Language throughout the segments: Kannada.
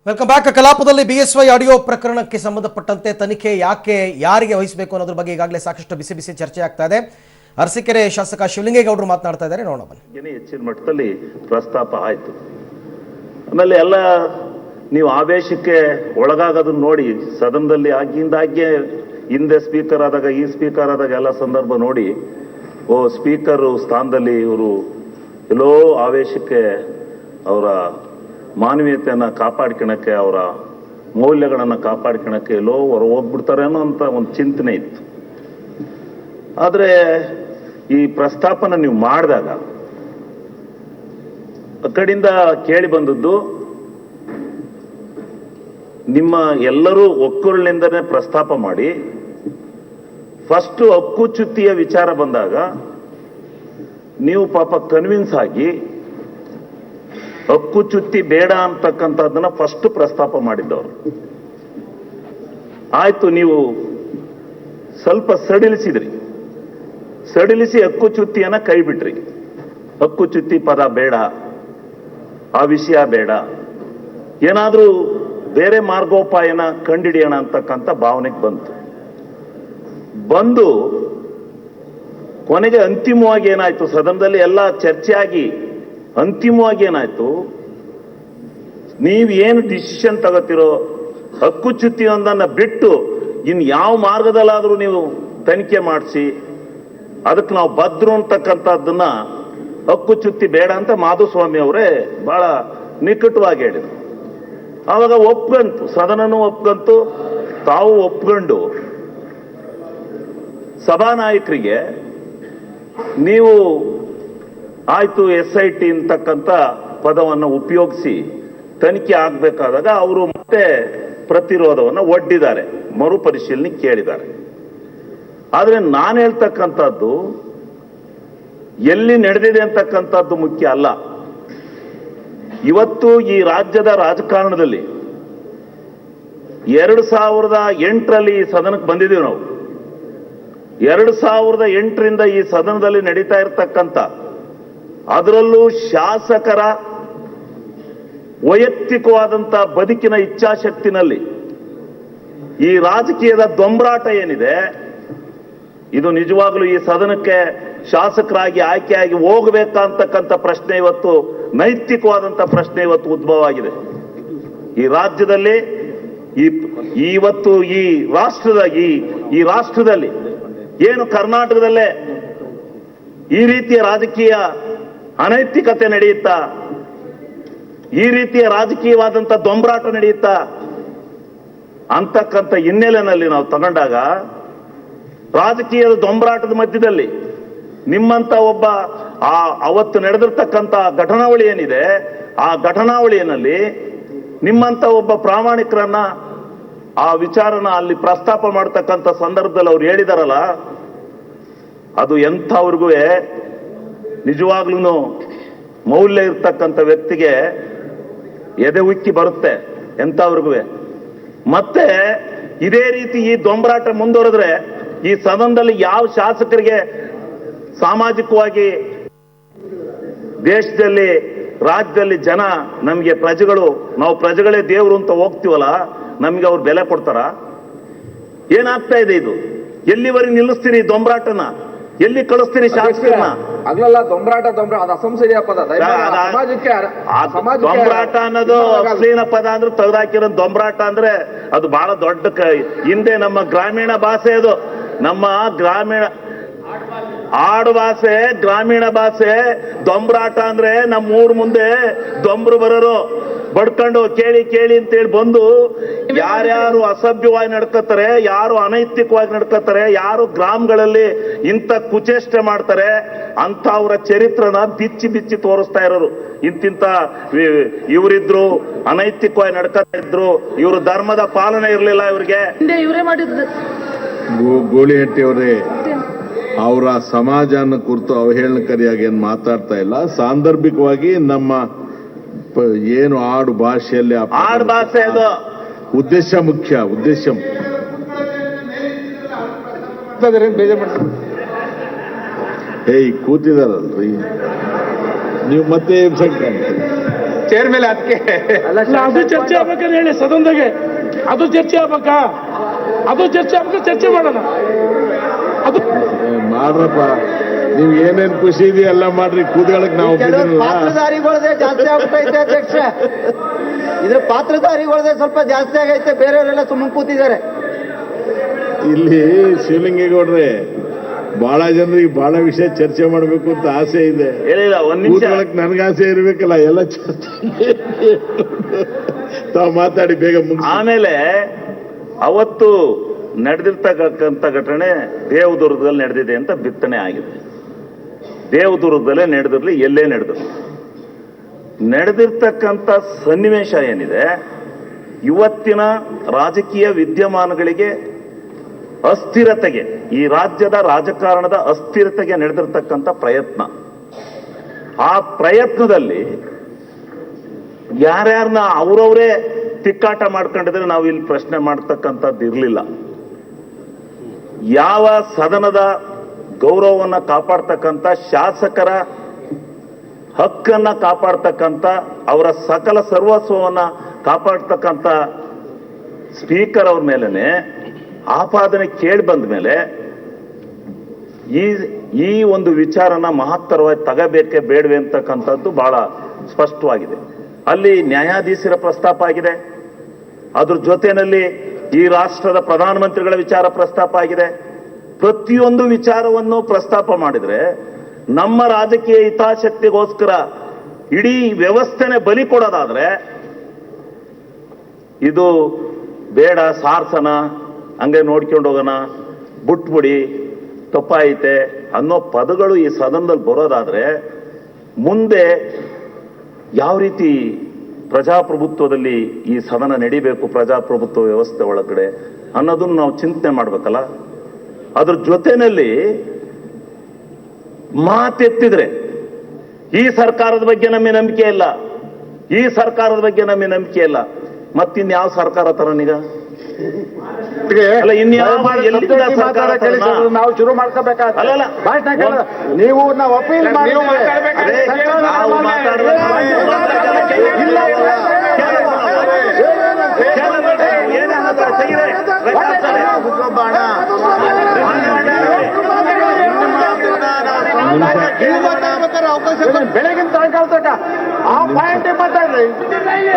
Welcome back. ಕಲಾಪದಲ್ಲಿ ಬಿಎಸ್ವೈ ಆಡಿಯೋ ಪ್ರಕರಣಕ್ಕೆ ಸಂಬಂಧಪಟ್ಟಂತೆ ತನಿಖೆ ಯಾರಿಗೆ ವಹಿಸಬೇಕು ಅನ್ನೋದ್ರ ಬಗ್ಗೆ ಈಗಾಗಲೇ ಸಾಕಷ್ಟು ಬಿಸಿ ಚರ್ಚೆ ಆಗ್ತಾ ಇದೆ. ಅರಸೀಕೆರೆ ಶಾಸಕ ಶಿವಲಿಂಗೇಗೌಡರು ಮಾತನಾಡ್ತಾ ಇದ್ದಾರೆ, ನೋಡೋಣ ಬನ್ನಿ. ಹೆಚ್ಚಿನ ಮಟ್ಟದಲ್ಲಿ ಪ್ರಸ್ತಾಪ ಆಯ್ತು. ಆಮೇಲೆ ಎಲ್ಲ ನೀವು ಆವೇಶಕ್ಕೆ ಒಳಗಾಗೋದನ್ನ ನೋಡಿ ಸದನದಲ್ಲಿ ಆಗಿಂದಾಗ್ಗೆ ಹಿಂದೆ ಸ್ಪೀಕರ್ ಆದಾಗ ಈ ಸ್ಪೀಕರ್ ಆದಾಗ ಎಲ್ಲ ಸಂದರ್ಭ ನೋಡಿ ಸ್ಪೀಕರ್ ಸ್ಥಾನದಲ್ಲಿ ಇವರು ಎಲ್ಲೋ ಆವೇಶಕ್ಕೆ ಅವರ ಮಾನವೀಯತೆಯನ್ನು ಕಾಪಾಡ್ಕೊಳಕ್ಕೆ ಅವರ ಮೌಲ್ಯಗಳನ್ನು ಕಾಪಾಡ್ಕೊಳಕ್ಕೆ ಎಲ್ಲೋ ಹೊರ ಹೋಗ್ಬಿಡ್ತಾರೇನೋ ಅಂತ ಒಂದು ಚಿಂತನೆ ಇತ್ತು. ಆದರೆ ಈ ಪ್ರಸ್ತಾಪನ ನೀವು ಮಾಡಿದಾಗ ಆ ಕಡೆಯಿಂದ ಕೇಳಿ ಬಂದದ್ದು ನಿಮ್ಮ ಎಲ್ಲರೂ ಒಕ್ಕೂರಿನಿಂದನೇ ಪ್ರಸ್ತಾಪ ಮಾಡಿ ಫಸ್ಟ್ ಹಕ್ಕುಚ್ಯುತಿಯ ವಿಚಾರ ಬಂದಾಗ ನೀವು ಪಾಪ ಕನ್ವಿನ್ಸ್ ಆಗಿ ಹಕ್ಕುಚ್ಯುತಿ ಬೇಡ ಅಂತಕ್ಕಂಥದ್ದನ್ನ ಫಸ್ಟ್ ಪ್ರಸ್ತಾಪ ಮಾಡಿದ್ದವರು. ಆಯ್ತು, ನೀವು ಸ್ವಲ್ಪ ಸಡಿಲಿಸಿ ಹಕ್ಕುಚ್ಯುತಿಯನ್ನ ಕೈ ಬಿಟ್ರಿ. ಹಕ್ಕುಚ್ಯುತಿ ಪದ ಬೇಡ, ಆ ವಿಷಯ ಬೇಡ, ಏನಾದ್ರೂ ಬೇರೆ ಮಾರ್ಗೋಪಾಯನ ಕಂಡಿಡಿಯೋಣ ಅಂತಕ್ಕಂಥ ಭಾವನೆಗೆ ಬಂದು ಕೊನೆಗೆ ಅಂತಿಮವಾಗಿ ಏನಾಯ್ತು, ಸದನದಲ್ಲಿ ಎಲ್ಲ ಚರ್ಚೆಯಾಗಿ ಅಂತಿಮವಾಗಿ ಏನಾಯ್ತು, ನೀವೇನು ಡಿಸಿಷನ್ ತಗೋತಿರೋ ಹಕ್ಕುಚ್ಯುತಿಯೊಂದನ್ನ ಬಿಟ್ಟು ಇನ್ ಯಾವ ಮಾರ್ಗದಲ್ಲಾದ್ರೂ ನೀವು ತನಿಖೆ ಮಾಡಿಸಿ, ಅದಕ್ಕೆ ನಾವು ಬದ್ರು ಅಂತಕ್ಕಂಥದ್ದನ್ನ ಹಕ್ಕುಚ್ಯುತಿ ಬೇಡ ಅಂತ ಮಾಧುಸ್ವಾಮಿ ಅವರೇ ಬಹಳ ನಿಕಟವಾಗಿ ಹೇಳಿದ್ರು. ಆವಾಗ ಒಪ್ಕಂತು, ಸದನನೂ ಒಪ್ಕಂತು, ತಾವು ಒಪ್ಕೊಂಡು ಸಭಾನಾಯಕರಿಗೆ ನೀವು ಆಯ್ತು SIT ಅಂತಕ್ಕಂಥ ಪದವನ್ನು ಉಪಯೋಗಿಸಿ ತನಿಖೆ ಆಗ್ಬೇಕಾದಾಗ ಅವರು ಮತ್ತೆ ಪ್ರತಿರೋಧವನ್ನು ಒಡ್ಡಿದ್ದಾರೆ, ಮರುಪರಿಶೀಲನೆ ಕೇಳಿದ್ದಾರೆ. ಆದ್ರೆ ನಾನು ಹೇಳ್ತಕ್ಕಂಥದ್ದು ಎಲ್ಲಿ ನಡೆದಿದೆ ಅಂತಕ್ಕಂಥದ್ದು ಮುಖ್ಯ ಅಲ್ಲ. ಇವತ್ತು ಈ ರಾಜ್ಯದ ರಾಜಕಾರಣದಲ್ಲಿ 2008ರಲ್ಲಿ ಈ ಸದನಕ್ಕೆ ಬಂದಿದ್ದೀವಿ ನಾವು. 2008ರಿಂದ ಈ ಸದನದಲ್ಲಿ ನಡೀತಾ ಇರತಕ್ಕಂಥ, ಅದರಲ್ಲೂ ಶಾಸಕರ ವೈಯಕ್ತಿಕವಾದಂಥ ಬದುಕಿನ ಇಚ್ಛಾಶಕ್ತಿನಲ್ಲಿ ಈ ರಾಜಕೀಯದ ದೊಂಬರಾಟ ಏನಿದೆ, ಇದು ನಿಜವಾಗ್ಲೂ ಈ ಸದನಕ್ಕೆ ಶಾಸಕರಾಗಿ ಆಯ್ಕೆಯಾಗಿ ಹೋಗಬೇಕಂತಕ್ಕಂಥ ಪ್ರಶ್ನೆ ಇವತ್ತು, ನೈತಿಕವಾದಂಥ ಪ್ರಶ್ನೆ ಇವತ್ತು ಉದ್ಭವ ಆಗಿದೆ. ಈ ರಾಜ್ಯದಲ್ಲಿ ಇವತ್ತು ಈ ರಾಷ್ಟ್ರದಲ್ಲಿ ಏನು ಕರ್ನಾಟಕದಲ್ಲೇ ಈ ರೀತಿಯ ರಾಜಕೀಯ ಅನೈತಿಕತೆ ನಡೆಯುತ್ತಾ, ಈ ರೀತಿಯ ರಾಜಕೀಯವಾದಂಥ ದೊಂಬರಾಟ ನಡೆಯುತ್ತಾ ಅಂತಕ್ಕಂಥ ಹಿನ್ನೆಲೆಯಲ್ಲಿ ನಾವು ತಗೊಂಡಾಗ, ರಾಜಕೀಯದ ದೊಂಬರಾಟದ ಮಧ್ಯದಲ್ಲಿ ನಿಮ್ಮಂತ ಒಬ್ಬ ಅವತ್ತು ನಡೆದಿರ್ತಕ್ಕಂಥ ಘಟನಾವಳಿ ಏನಿದೆ, ಆ ಘಟನಾವಳಿಯಲ್ಲಿ ನಿಮ್ಮಂತ ಒಬ್ಬ ಪ್ರಾಮಾಣಿಕರನ್ನ ಆ ವಿಚಾರನ ಅಲ್ಲಿ ಪ್ರಸ್ತಾಪ ಮಾಡ್ತಕ್ಕಂಥ ಸಂದರ್ಭದಲ್ಲಿ ಅವ್ರು ಹೇಳಿದಾರಲ್ಲ, ಅದು ಎಂಥವ್ರಿಗೂ ನಿಜವಾಗ್ಲೂ ಮೌಲ್ಯ ಇರ್ತಕ್ಕಂಥ ವ್ಯಕ್ತಿಗೆ ಎದೆ ಉಕ್ಕಿ ಬರುತ್ತೆ, ಎಂಥವ್ರಿಗೂ. ಮತ್ತೆ ಇದೇ ರೀತಿ ಈ ದೊಂಬರಾಟ ಮುಂದುವರೆದ್ರೆ ಈ ಸದನದಲ್ಲಿ ಯಾವ ಶಾಸಕರಿಗೆ ಸಾಮಾಜಿಕವಾಗಿ ದೇಶದಲ್ಲಿ ರಾಜ್ಯದಲ್ಲಿ ಜನ ನಮಗೆ ನಾವು ಪ್ರಜೆಗಳೇ ದೇವರು ಅಂತ ಹೋಗ್ತೀವಲ್ಲ, ನಮ್ಗೆ ಅವ್ರು ಬೆಲೆ ಕೊಡ್ತಾರ? ಏನಾಗ್ತಾ ಇದೆ ಇದು? ಎಲ್ಲಿವರೆಗೆ ನಿಲ್ಲಿಸ್ತೀರಿ ದೊಂಬರಾಟನ? ಎಲ್ಲಿ ಕಳಿಸ್ತೀರಿ ಶಾಸಕರನ್ನ? ಅಲ್ಲಲ್ಲ, ದೊಂಬರಾಟ ಅದು ಅಸಂಸದೀಯ ಪದ. ದೊಂಬರಾಟ ಅನ್ನೋದು ಅಶ್ಲೀಲ ಪದ ಅಂದ್ರೆ ತೆಗೆದಾಕಿರೋ ದೊಂಬರಾಟ ಅಂದ್ರೆ ಅದು ಬಹಳ ದೊಡ್ಡ ಹಿಂದೆ ನಮ್ಮ ಗ್ರಾಮೀಣ ಭಾಷೆ, ಅದು ನಮ್ಮ ಗ್ರಾಮೀಣ ಆಡು ಭಾಷೆ, ಗ್ರಾಮೀಣ ಭಾಷೆ. ದೊಂಬರಾಟ ಅಂದ್ರೆ ನಮ್ಮ ಊರ್ ಮುಂದೆ ದೊಂಬ್ರು ಬರೋರು ಬಡ್ಕೊಂಡು ಕೇಳಿ ಅಂತೇಳಿ ಬಂದು ಯಾರ್ಯಾರು ಅಸಭ್ಯವಾಗಿ ನಡ್ಕೋತಾರೆ, ಯಾರು ಅನೈತಿಕವಾಗಿ ನಡ್ಕೋತಾರೆ, ಯಾರು ಗ್ರಾಮಗಳಲ್ಲಿ ಇಂಥ ಕುಚೇಷ್ಟೆ ಮಾಡ್ತಾರೆ ಅಂತವ್ರ ಚರಿತ್ರನ ಬಿಚ್ಚಿ ತೋರಿಸ್ತಾ ಇರೋರು. ಇಂತಿಂತ ಇವರಿದ್ರು, ಅನೈತಿಕವಾಗಿ ನಡ್ಕೋತಾ ಇದ್ರು, ಇವರು ಧರ್ಮದ ಪಾಲನೆ ಇರಲಿಲ್ಲ ಇವ್ರಿಗೆ. ಇವರೇ ಮಾಡಿದ್ರು. ಗೋಳಿಹಟ್ಟಿ ಅವರೇ, ಅವರ ಸಮಾಜನ ಕುರಿತು ಅವಹೇಳನಕಾರಿಯಾಗಿ ಏನು ಮಾತಾಡ್ತಾ ಇಲ್ಲ. ಸಾಂದರ್ಭಿಕವಾಗಿ ನಮ್ಮ ಏನು ಆಡು ಭಾಷೆಯಲ್ಲಿ ಅದು ಉದ್ದೇಶ ಮುಖ್ಯ. ಕೂತಿದಾರಲ್ರಿ ನೀವು ಮತ್ತೆ ಚೇರ್ ಮೇಲೆ ಅದಕ್ಕೆ ಅದು ಚರ್ಚೆ ಆಗ್ಬೇಕಂತ ಹೇಳಿ ಸದನದಾಗೆ ಅದು ಚರ್ಚೆ ಆಗ್ಬೇಕಾ? ಅದು ಚರ್ಚೆ ಆಗ್ಬೇಕು, ಚರ್ಚೆ ಮಾಡೋಣ. ಅದು ಮಾಡ್ರಪ್ಪ, ನೀವ್ ಏನೇನ್ ಖುಷಿ ಇದೆಯಾ ಎಲ್ಲ ಮಾಡ್ರಿ, ಕೂತ್ಕೊಳ್ಳಕ್ ನಾವು ಪಾತ್ರಧಾರಿಗಳದೇ ಜಾಸ್ತಿ ಆಗ್ತೈತೆ ಅಧ್ಯಕ್ಷ. ಇದು ಪಾತ್ರಧಾರಿಗಳದೇ ಸ್ವಲ್ಪ ಜಾಸ್ತಿ ಆಗೈತೆ, ಬೇರೆಯವರೆಲ್ಲ ಸುಮ್ಮನೆ ಕೂತಿದ್ದಾರೆ. ಇಲ್ಲಿ ಶಿವಲಿಂಗೇಗೌಡ್ರೆ, ಬಹಳ ಜನರಿಗೆ ಬಹಳ ವಿಷಯ ಚರ್ಚೆ ಮಾಡ್ಬೇಕು ಅಂತ ಆಸೆ ಇದೆ. ಇಲ್ಲ, ಒಂದ್ ನಿಮಿಷ. ಕೂತ್ಕೊಳ್ಳಕ್ ನನ್ಗೆ ಆಸೆ ಇರ್ಬೇಕಲ್ಲ, ಎಲ್ಲ ಚರ್ಚೆ ತಾವು ಮಾತಾಡಿ ಬೇಗ ಮುಗಿಸಿ. ಆಮೇಲೆ ಅವತ್ತು ನಡೆದಿರ್ತಕ್ಕಂಥ ಘಟನೆ ದೇವದುರ್ಗದಲ್ಲಿ ನಡೆದಿದೆ ಅಂತ ಬಿತ್ತನೆ ಆಗಿದೆ. ದೇವದುರ್ಗದಲ್ಲೇ ನಡೆದಿರ್ಲಿ, ಎಲ್ಲೇ ನಡೆದಿರ್ತಕ್ಕಂಥ ಸನ್ನಿವೇಶ ಏನಿದೆ, ಇವತ್ತಿನ ರಾಜಕೀಯ ವಿದ್ಯಮಾನಗಳಿಗೆ, ಅಸ್ಥಿರತೆಗೆ, ಈ ರಾಜ್ಯದ ರಾಜಕಾರಣದ ಅಸ್ಥಿರತೆಗೆ ನಡೆದಿರ್ತಕ್ಕಂಥ ಪ್ರಯತ್ನ. ಆ ಪ್ರಯತ್ನದಲ್ಲಿ ಯಾರ್ಯಾರನ್ನ ಅವರವರೇ ತಿಕ್ಕಾಟ ಮಾಡ್ಕೊಂಡಿದ್ರೆ ನಾವು ಇಲ್ಲಿ ಪ್ರಶ್ನೆ ಮಾಡ್ತಕ್ಕಂಥದ್ದು ಇರಲಿಲ್ಲ. ಯಾವ ಸದನದ ಗೌರವವನ್ನು ಕಾಪಾಡ್ತಕ್ಕಂಥ, ಶಾಸಕರ ಹಕ್ಕನ್ನ ಕಾಪಾಡ್ತಕ್ಕಂಥ, ಅವರ ಸಕಲ ಸರ್ವಸ್ವವನ್ನ ಕಾಪಾಡ್ತಕ್ಕಂಥ ಸ್ಪೀಕರ್ ಅವ್ರ ಮೇಲೇನೆ ಆಪಾದನೆ ಕೇಳಿ ಬಂದ ಮೇಲೆ ಈ ಒಂದು ವಿಚಾರನ ಮಹತ್ತರವಾಗಿ ತಗಬೇಕೆ ಬೇಡವೆ ಅಂತಕ್ಕಂಥದ್ದು ಬಹಳ ಸ್ಪಷ್ಟವಾಗಿದೆ. ಅಲ್ಲಿ ನ್ಯಾಯಾಧೀಶರ ಪ್ರಸ್ತಾಪ ಆಗಿದೆ, ಅದ್ರ ಜೊತೆಯಲ್ಲಿ ಈ ರಾಷ್ಟ್ರದ ಪ್ರಧಾನಮಂತ್ರಿಗಳ ವಿಚಾರ ಪ್ರಸ್ತಾಪ ಆಗಿದೆ. ಪ್ರತಿಯೊಂದು ವಿಚಾರವನ್ನು ಪ್ರಸ್ತಾಪ ಮಾಡಿದ್ರೆ ನಮ್ಮ ರಾಜಕೀಯ ಹಿತಾಸಕ್ತಿಗೋಸ್ಕರ ಇಡೀ ವ್ಯವಸ್ಥೆನೆ ಬಲಿ ಕೊಡೋದಾದ್ರೆ ಇದು ಬೇಡ, ಸಾರ್ಸನ, ಹಂಗೆ ನೋಡ್ಕೊಂಡು ಹೋಗೋಣ, ಬಿಟ್ಬಿಡಿ, ತಪ್ಪಾಯಿತೆ ಅನ್ನೋ ಪದಗಳು ಈ ಸದನದಲ್ಲಿ ಬರೋದಾದ್ರೆ ಮುಂದೆ ಯಾವ ರೀತಿ ಪ್ರಜಾಪ್ರಭುತ್ವದಲ್ಲಿ ಈ ಸದನ ನಡಿಬೇಕು, ಪ್ರಜಾಪ್ರಭುತ್ವ ವ್ಯವಸ್ಥೆ ಒಳಗಡೆ ಅನ್ನೋದನ್ನು ನಾವು ಚಿಂತನೆ ಮಾಡ್ಬೇಕಲ್ಲ. ಅದ್ರ ಜೊತೆಯಲ್ಲಿ ಮಾತೆತ್ತಿದ್ರೆ ಈ ಸರ್ಕಾರದ ಬಗ್ಗೆ ನಮಗೆ ನಂಬಿಕೆ ಇಲ್ಲ, ಈ ಸರ್ಕಾರದ ಬಗ್ಗೆ ನಮಗೆ ನಂಬಿಕೆ ಇಲ್ಲ, ಮತ್ತಿನ್ಯಾವ ಸರ್ಕಾರ ತರನೀಗ? ಅಲ್ಲ, ಇನ್ಯಾವ ಎಲ್ಲಿಂದ ಸರ್ಕಾರ ತರನ? ನಾವು ಶುರು ಮಾಡ್ಕೋಬೇಕಾದ್ರೆ ಅಲ್ಲಲ್ಲ, ನೀವು ನಾವು ಅಪೀಲ್ ಮಾಡಿ ನಾವು ಬೆಳಗಿನ ಸಾಯಂಕಾಲ ತನಕ ಆ ಪಾಯಿಂಟ್ ಮಾತಾಡ್ರಿ.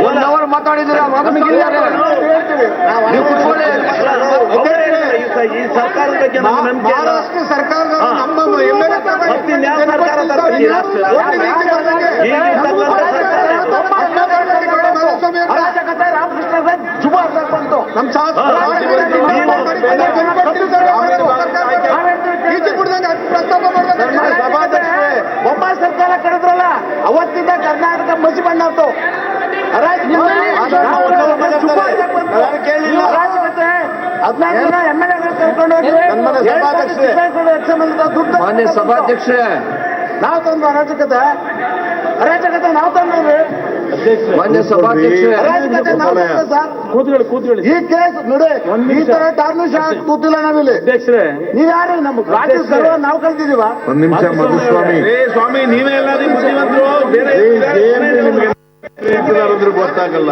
1 ಅವರ್ ಮಾತಾಡಿದ್ರೆ ಈ ಸರ್ಕಾರದ ಬಗ್ಗೆ ನಮ್ಗೆ ನಂಬಿಕೆ ಇಲ್ಲ. ಮಹಾರಾಷ್ಟ್ರ ಸರ್ಕಾರದ ನಮ್ಮ ಮತ್ತಿನ್ಯಾವ ಸರ್ಕಾರ ತರ್ತಾರೆ ಈ ರಾಷ್ಟ್ರದಲ್ಲಿ? ಅರಾಜಕತೆ ರಾಮಕೃಷ್ಣ ಜುಬಾರ್ ಬಂತು ನಮ್ಮ ಬೊಮ್ಮಾಯಿ ಸರ್ಕಾರ ಕರೆದ್ರಲ್ಲ, ಅವತ್ತಿಂದ ಕರ್ನಾಟಕ ಮಸಿ ಬಣ್ಣಾತು. ಕೇಳಿಲ್ಲ, 14 ಜನ MLA ಕರ್ಕೊಂಡು ಮಾನ್ಯ ಸಭಾಧ್ಯಕ್ಷರೇ, ನಾವು ತಂದು ಅರಾಜಕತೆ ನಾವು ತಂದ್ರಿ. ಮಾನ್ಯ ಸಭಾಧ್ಯಕ್ಷರೇ, ಅರಾಜಕತೆ ನಾವು ತಂದ್ರೆ ಸರ್. ಕೂತ್ಕೊಳ್ಳಿ. ಈ ಕೇಸ್ ನೋಡಿ, ಈ ತರ ಟಾರ್ನಿಷ್ ಕೂತಿಲ್ಲ ನಾವಿಲ್ಲಿ. ಅಧ್ಯಕ್ಷರೇ, ನೀವ್ ಯಾರು ನಮ್ಮ ರಾಜ್ಯ ಸರ್ವ ನಾವು ಕಲ್ತಿದೀವ? ಒಂದ್ ನಿಮಿಷ ಮಧುಸ್ವಾಮಿ, ಸ್ವಾಮಿ ನೀವೇ ಎಲ್ಲಾದ್ರೂ ಬುದ್ಧಿವಂತರು, ಬೇರೆ ನಿಮ್ಗೆ ಗೊತ್ತಾಗಲ್ಲ.